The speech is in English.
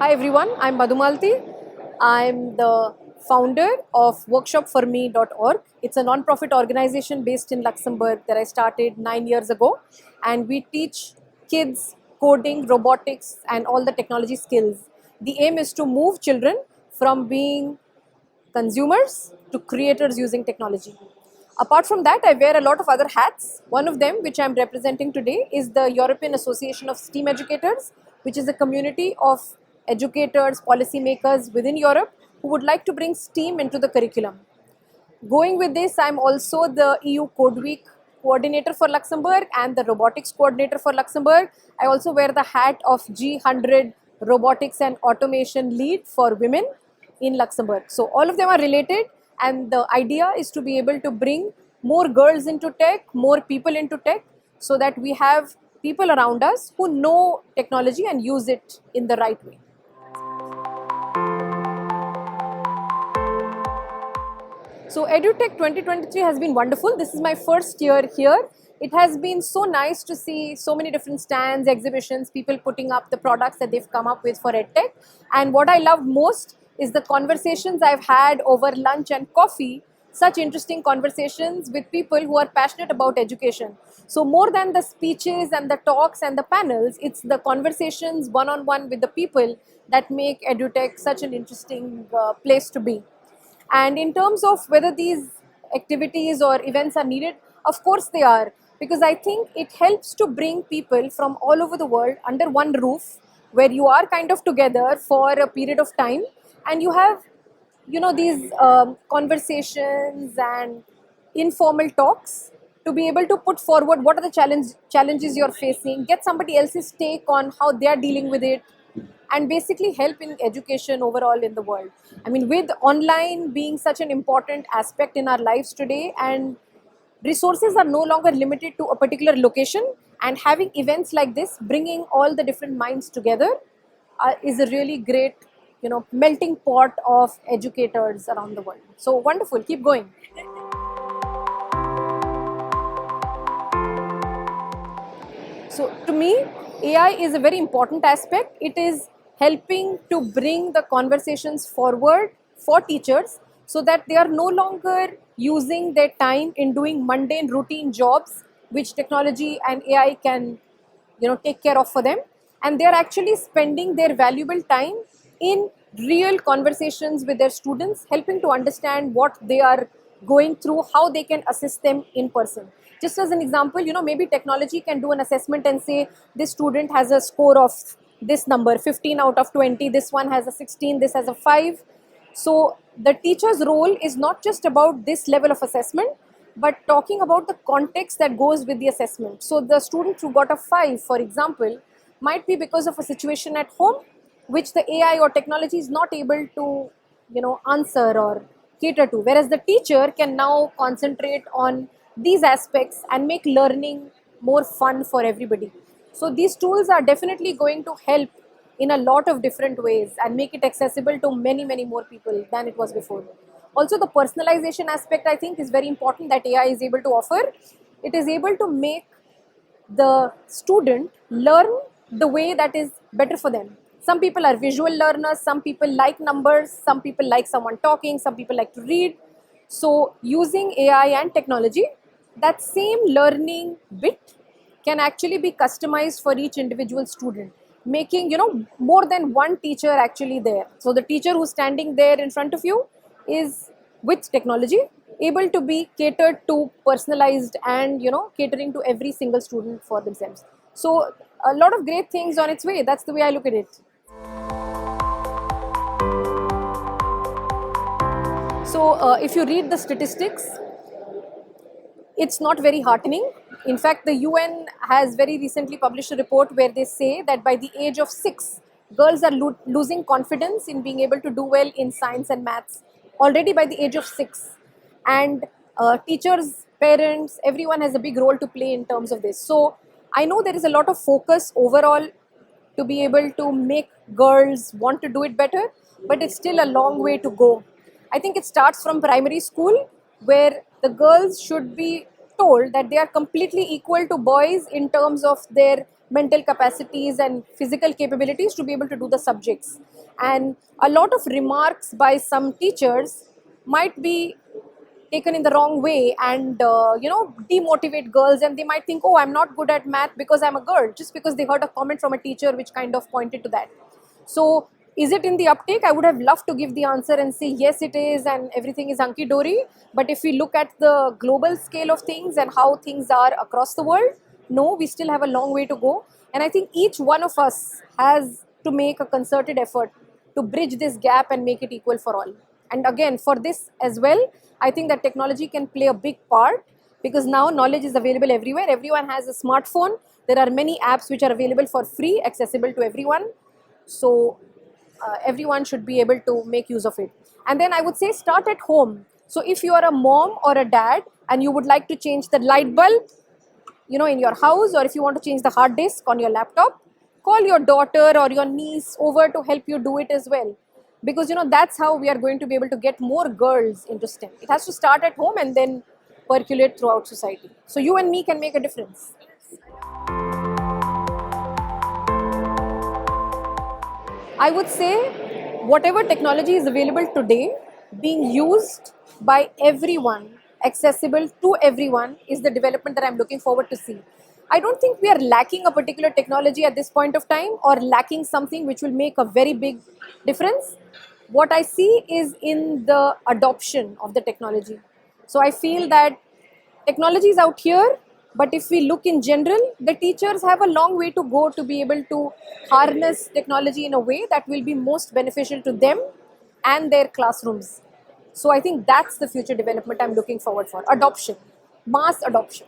Hi everyone, I'm Madhumalti. I'm the founder of workshopforme.org. It's a non-profit organization based in Luxembourg that I started 9 years ago, and we teach kids coding, robotics and all the technology skills. The aim is to move children from being consumers to creators using technology. Apart from that, I wear a lot of other hats. One of them, which I'm representing today, is the European Association of STEAM Educators, which is a community of educators, policymakers within Europe who would like to bring STEAM into the curriculum. Going with this, I'm also the EU Code Week coordinator for Luxembourg and the robotics coordinator for Luxembourg. I also wear the hat of G100 robotics and automation lead for women in Luxembourg. So all of them are related, and the idea is to be able to bring more girls into tech, more people into tech, so that we have people around us who know technology and use it in the right way. So EDUtech 2023 has been wonderful. This is my first year here. It has been so nice to see so many different stands, exhibitions, people putting up the products that they've come up with for EdTech. And what I loved most is the conversations I've had over lunch and coffee, such interesting conversations with people who are passionate about education. So more than the speeches and the talks and the panels, it's the conversations one-on-one with the people that make EDUtech such an interesting place to be. And in terms of whether these activities or events are needed, of course they are, because I think it helps to bring people from all over the world under one roof where you are kind of together for a period of time, and you have, these conversations and informal talks to be able to put forward what are the challenges you're facing, get somebody else's take on how they're dealing with it, and basically help in education overall in the world. I mean, with online being such an important aspect in our lives today, and resources are no longer limited to a particular location, and having events like this, bringing all the different minds together is a really great, melting pot of educators around the world. So wonderful, keep going. So to me, AI is a very important aspect. It is helping to bring the conversations forward for teachers so that they are no longer using their time in doing mundane routine jobs which technology and AI can take care of for them, and they are actually spending their valuable time in real conversations with their students, helping to understand what they are going through, how they can assist them in person. Just as an example, maybe technology can do an assessment and say this student has a score of this number, 15 out of 20, this one has a 16, this has a 5. So the teacher's role is not just about this level of assessment, but talking about the context that goes with the assessment. So the student who got a 5, for example, might be because of a situation at home which the AI or technology is not able to, answer or cater to. Whereas the teacher can now concentrate on these aspects and make learning more fun for everybody. So these tools are definitely going to help in a lot of different ways and make it accessible to many, many more people than it was before. Also, the personalization aspect, I think, is very important that AI is able to offer. It is able to make the student learn the way that is better for them. Some people are visual learners, some people like numbers, some people like someone talking, some people like to read. So using AI and technology, that same learning bit can actually be customized for each individual student, making more than one teacher actually there. So the teacher who's standing there in front of you is, with technology, able to be catered to, personalized, and catering to every single student for themselves. So a lot of great things on its way. That's the way I look at it. So if you read the statistics, it's not very heartening. In fact, the UN has very recently published a report where they say that by the age of 6, girls are losing confidence in being able to do well in science and maths already by the age of 6. And teachers, parents, everyone has a big role to play in terms of this. So I know there is a lot of focus overall to be able to make girls want to do it better, but it's still a long way to go. I think it starts from primary school, where the girls should be told that they are completely equal to boys in terms of their mental capacities and physical capabilities to be able to do the subjects. And a lot of remarks by some teachers might be taken in the wrong way and demotivate girls, and they might think, oh, I'm not good at math because I'm a girl, just because they heard a comment from a teacher which kind of pointed to that. So is it in the uptake? I would have loved to give the answer and say yes it is and everything is hunky dory, but if we look at the global scale of things and how things are across the world, no, we still have a long way to go. And I think each one of us has to make a concerted effort to bridge this gap and make it equal for all. And again, for this as well, I think that technology can play a big part, because now knowledge is available everywhere. Everyone has a smartphone. There are many apps which are available for free, accessible to everyone. So everyone should be able to make use of it. And then I would say start at home. So if you are a mom or a dad and you would like to change the light bulb, in your house, or if you want to change the hard disk on your laptop, call your daughter or your niece over to help you do it as well. Because that's how we are going to be able to get more girls into STEM. It has to start at home and then percolate throughout society. So you and me can make a difference. I would say whatever technology is available today, being used by everyone, accessible to everyone, is the development that I'm looking forward to see. I don't think we are lacking a particular technology at this point of time, or lacking something which will make a very big difference. What I see is in the adoption of the technology. So I feel that technology is out here, but if we look in general, the teachers have a long way to go to be able to harness technology in a way that will be most beneficial to them and their classrooms. So I think that's the future development I'm looking forward for. Adoption, mass adoption.